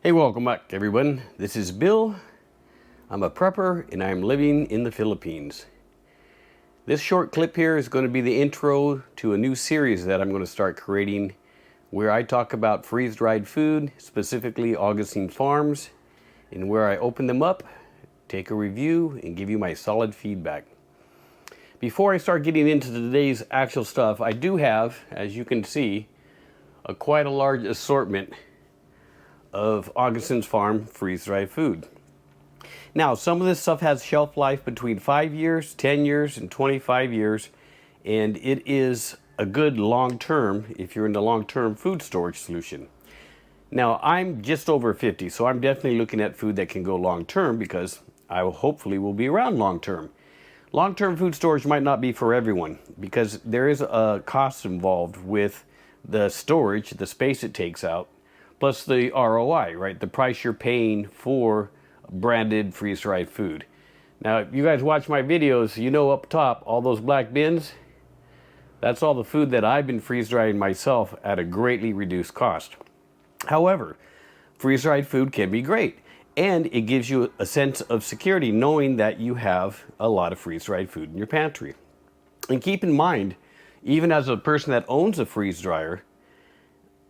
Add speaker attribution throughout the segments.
Speaker 1: Hey, welcome back everyone. This is Bill. I'm a prepper and I'm living in the Philippines. This short clip here is going to be the intro to a new series that I'm going to start creating where I talk about freeze-dried food, specifically Augason Farms, and where I open them up, take a review, and give you my solid feedback. Before I start getting into today's actual stuff, I do have, as you can see, quite a large assortment of Augason's Farm freeze-dried food. Now, some of this stuff has shelf life between 5 years, 10 years, and 25 years, and it is a good long-term if you're in the long-term food storage solution. Now, I'm just over 50, so I'm definitely looking at food that can go long-term because I hopefully will be around long-term. Long-term food storage might not be for everyone because there is a cost involved with the storage, the space it takes out, plus the ROI, right? The price you're paying for branded freeze-dried food. Now, if you guys watch my videos, you know up top, all those black bins, that's all the food that I've been freeze-drying myself at a greatly reduced cost. However, freeze-dried food can be great. And it gives you a sense of security knowing that you have a lot of freeze-dried food in your pantry. And keep in mind, even as a person that owns a freeze dryer,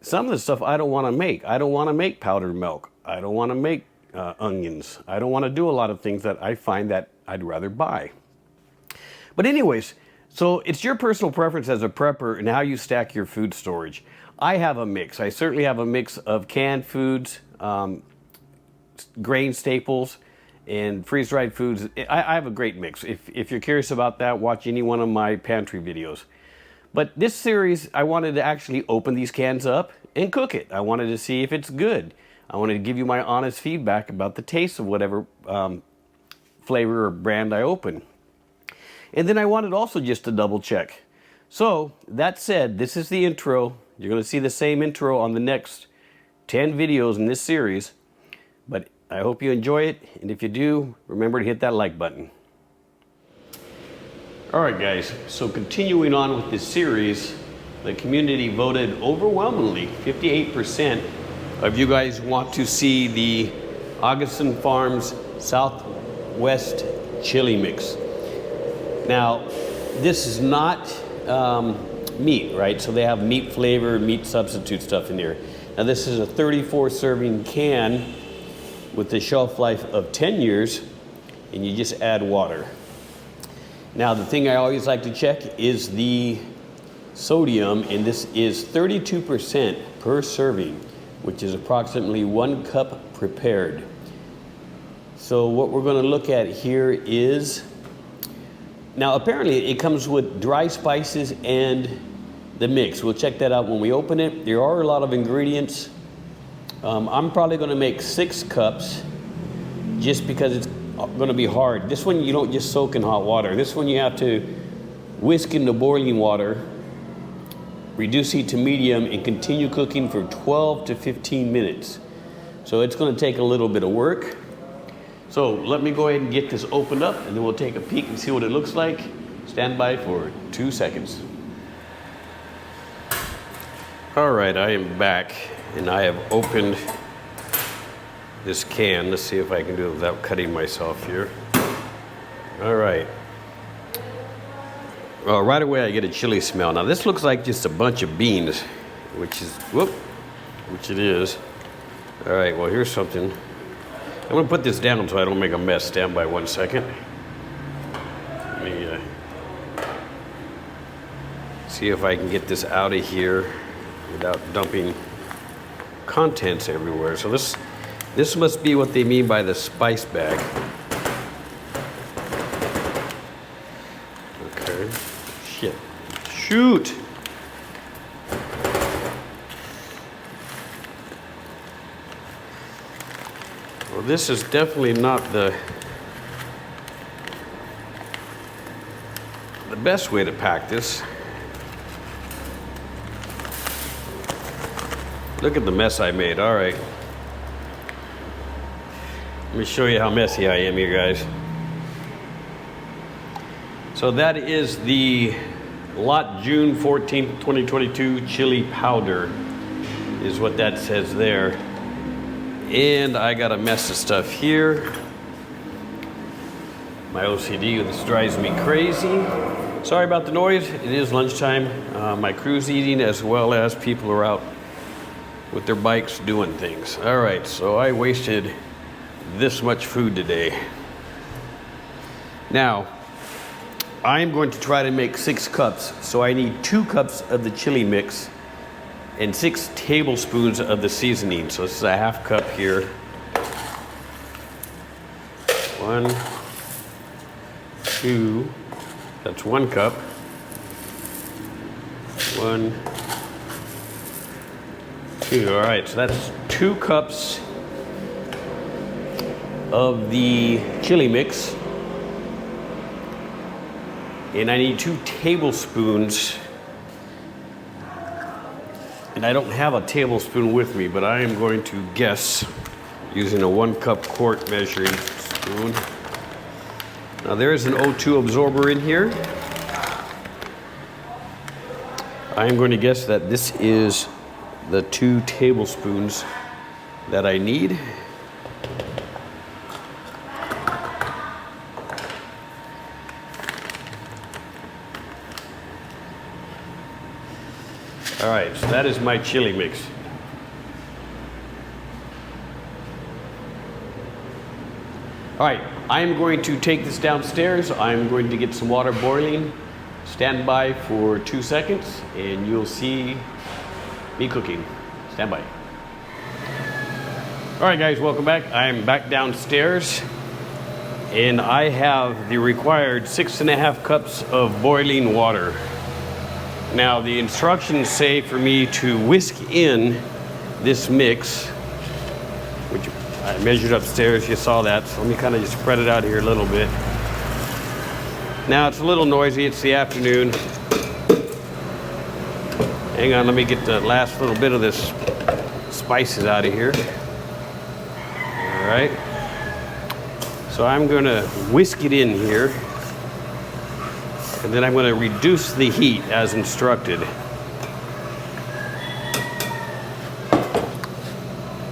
Speaker 1: some of the stuff I don't want to make. I don't want to make powdered milk. I don't want to make onions. I don't want to do a lot of things that I find that I'd rather buy. But anyways, so it's your personal preference as a prepper and how you stack your food storage. I have a mix. I certainly have a mix of canned foods, grain staples, and freeze-dried foods. I have a great mix. If you're curious about that, watch any one of my pantry videos. But this series, I wanted to actually open these cans up and cook it. I wanted to see if it's good. I wanted to give you my honest feedback about the taste of whatever flavor or brand I open. And then I wanted also just to double check. So that said, this is the intro. You're going to see the same intro on the next 10 videos in this series. But I hope you enjoy it, and if you do, remember to hit that like button. Alright guys, so continuing on with this series, the community voted overwhelmingly, 58% of you guys want to see the Augason Farms SouthWest chili mix. Now, this is not meat, right? So they have meat flavor, meat substitute stuff in there. Now this is a 34 serving can with a shelf life of 10 years, and you just add water. Now, the thing I always like to check is the sodium, and this is 32% per serving, which is approximately 1 cup prepared. So what we're going to look at here is, now apparently it comes with dry spices and the mix. We'll check that out when we open it. There are a lot of ingredients. I'm probably going to make 6 cups just because it's going to be hard. This one you don't just soak in hot water. This one you have to whisk into boiling water, reduce heat to medium, and continue cooking for 12 to 15 minutes. So it's going to take a little bit of work. So let me go ahead and get this opened up, and then we'll take a peek and see what it looks like. Stand by for 2 seconds. All right, I am back. And I have opened this can. Let's see if I can do it without cutting myself here. All right. Well, right away I get a chili smell. Now this looks like just a bunch of beans, which it is. All right, well here's something. I'm gonna put this down so I don't make a mess. Stand by 1 second. Let me see if I can get this out of here without dumping contents everywhere. So this must be what they mean by the spice bag. Okay. Shoot. Well, this is definitely not the best way to pack this. Look at the mess I made. All right. Let me show you how messy I am here, guys. So that is the lot June 14th, 2022 chili powder is what that says there. And I got a mess of stuff here. My OCD, this drives me crazy. Sorry about the noise. It is lunchtime. My crew's eating as well as people are out with their bikes doing things. All right, so I wasted this much food today. Now, I'm going to try to make 6 cups. So I need 2 cups of the chili mix and 6 tablespoons of the seasoning. So this is a half cup here. 1, 2, that's 1 cup. 1, 2, all right, so that's 2 cups of the chili mix. And I need 2 tablespoons. And I don't have a tablespoon with me, but I am going to guess using a 1 cup quart measuring spoon. Now there is an O2 absorber in here. I am going to guess that this is the 2 tablespoons that I need. All right, so that is my chili mix. All right, I'm going to take this downstairs. I'm going to get some water boiling. Stand by for 2 seconds and you'll see me cooking. Stand by. All right, guys, welcome back. I'm back downstairs and I have the required 6.5 cups of boiling water. Now, the instructions say for me to whisk in this mix, which I measured upstairs, you saw that, so let me kind of just spread it out here a little bit. Now, it's a little noisy, it's the afternoon. Hang on, let me get the last little bit of this spices out of here. All right. So I'm gonna whisk it in here, and then I'm gonna reduce the heat as instructed.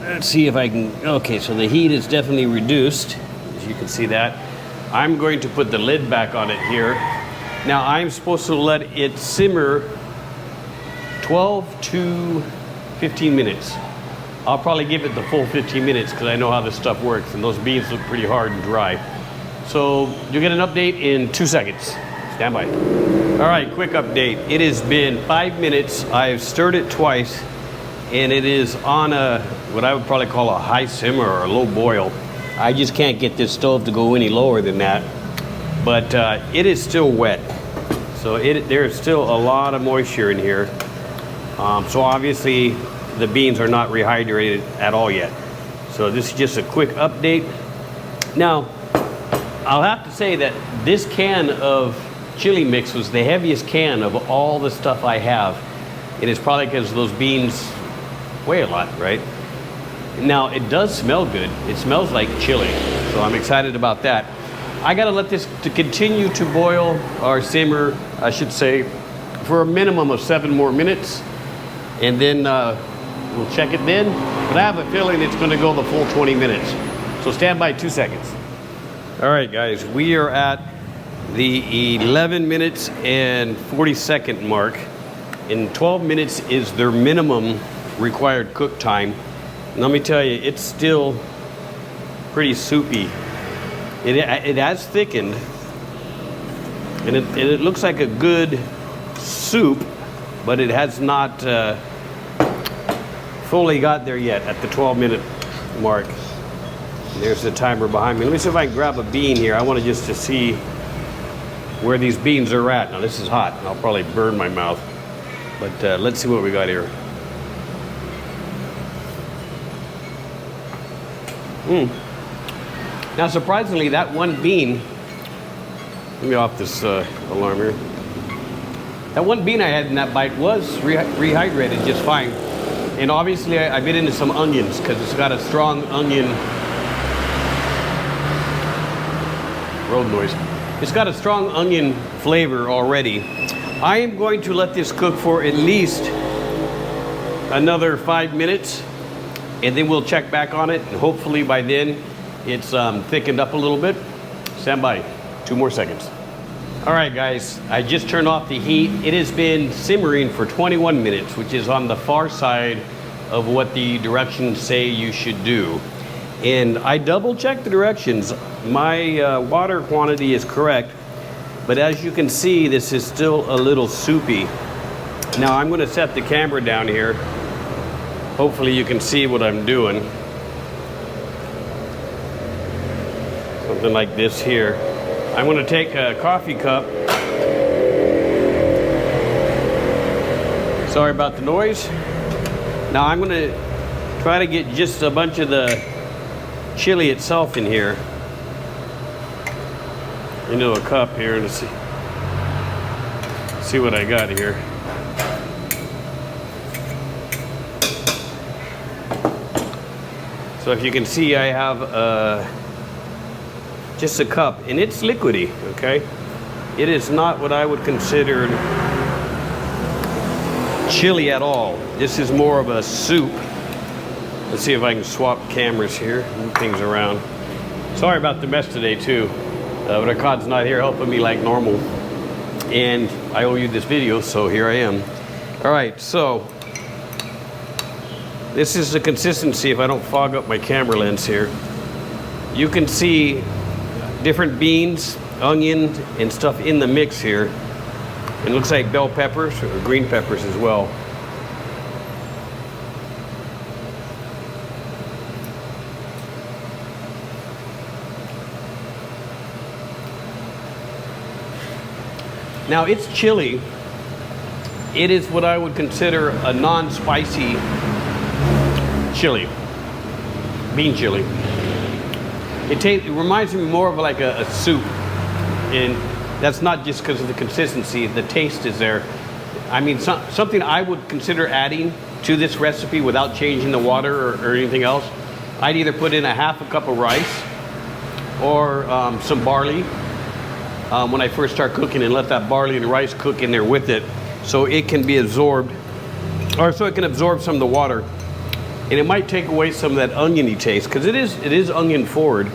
Speaker 1: Let's see if I can, okay, so the heat is definitely reduced, as you can see that. I'm going to put the lid back on it here. Now I'm supposed to let it simmer 12 to 15 minutes. I'll probably give it the full 15 minutes because I know how this stuff works, and those beans look pretty hard and dry. So you'll get an update in 2 seconds. Stand by. All right, quick update. It has been 5 minutes. I've stirred it twice, and it is on a, what I would probably call a high simmer or a low boil. I just can't get this stove to go any lower than that, but it is still wet. So there's still a lot of moisture in here. So obviously the beans are not rehydrated at all yet. So this is just a quick update. Now, I'll have to say that this can of chili mix was the heaviest can of all the stuff I have. It is probably because those beans weigh a lot, right? Now, it does smell good. It smells like chili, so I'm excited about that. I gotta let this to continue to boil or simmer, I should say, for a minimum of 7 more minutes, and then we'll check it then. But I have a feeling it's gonna go the full 20 minutes. So stand by 2 seconds. All right, guys, we are at the 11 minutes and 40-second mark. And 12 minutes is their minimum required cook time. And let me tell you, it's still pretty soupy. It has thickened, and it looks like a good soup, but it has not fully got there yet at the 12-minute mark. There's the timer behind me. Let me see if I can grab a bean here. I want to just to see where these beans are at. Now this is hot, and I'll probably burn my mouth, but let's see what we got here. Now, surprisingly, that one bean, let me off this alarm here. That one bean I had in that bite was rehydrated just fine. And obviously, I bit into some onions because it's got a strong onion, road noise. It's got a strong onion flavor already. I am going to let this cook for at least another 5 minutes. and then we'll check back on it, and hopefully by then it's thickened up a little bit. Stand by, 2 more seconds. All right, guys, I just turned off the heat. It has been simmering for 21 minutes, which is on the far side of what the directions say you should do. And I double checked the directions. My water quantity is correct, but as you can see, this is still a little soupy. Now I'm gonna set the camera down here. Hopefully you can see what I'm doing. Something like this here. I'm gonna take a coffee cup. Sorry about the noise. Now I'm gonna try to get just a bunch of the chili itself in here. Into a cup here to see what I got here. So if you can see, I have just a cup, and it's liquidy, okay? It is not what I would consider chili at all. This is more of a soup. Let's see if I can swap cameras here, move things around. Sorry about the mess today too. But Akad's not here helping me like normal. And I owe you this video, so here I am. All right, so this is the consistency if I don't fog up my camera lens here. You can see different beans, onion, and stuff in the mix here. It looks like bell peppers or green peppers as well. Now it's chili. It is what I would consider a non-spicy chili, bean chili. It reminds me more of like a soup, and that's not just because of the consistency. The taste is there. I mean, something I would consider adding to this recipe without changing the water or anything else. I'd either put in a half a cup of rice or some barley when I first start cooking, and let that barley and rice cook in there with it, so it can be absorbed, or so it can absorb some of the water. And it might take away some of that oniony taste, because it is onion forward.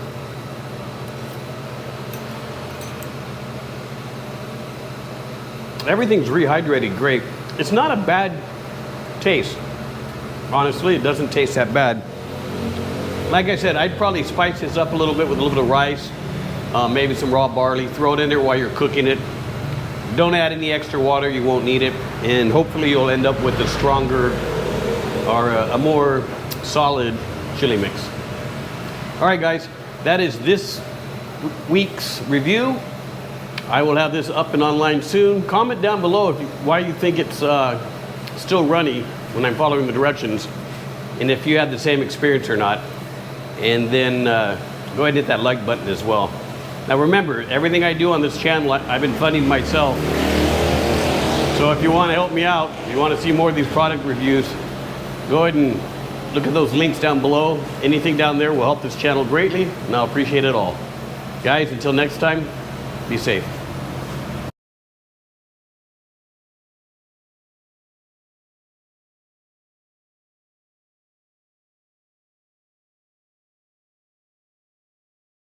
Speaker 1: Everything's rehydrated great. It's not a bad taste. Honestly, it doesn't taste that bad. Like I said, I'd probably spice this up a little bit with a little bit of rice, maybe some raw barley. Throw it in there while you're cooking it. Don't add any extra water, you won't need it. And hopefully you'll end up with a stronger or a more solid chili mix. All right, guys, that is this week's review. I will have this up and online soon. Comment down below why you think it's still runny when I'm following the directions, and if you had the same experience or not. And then go ahead and hit that like button as well. Now remember, everything I do on this channel, I've been funding myself. So if you want to help me out, if you want to see more of these product reviews, go ahead and look at those links down below. Anything down there will help this channel greatly, and I'll appreciate it all. Guys, until next time, be safe.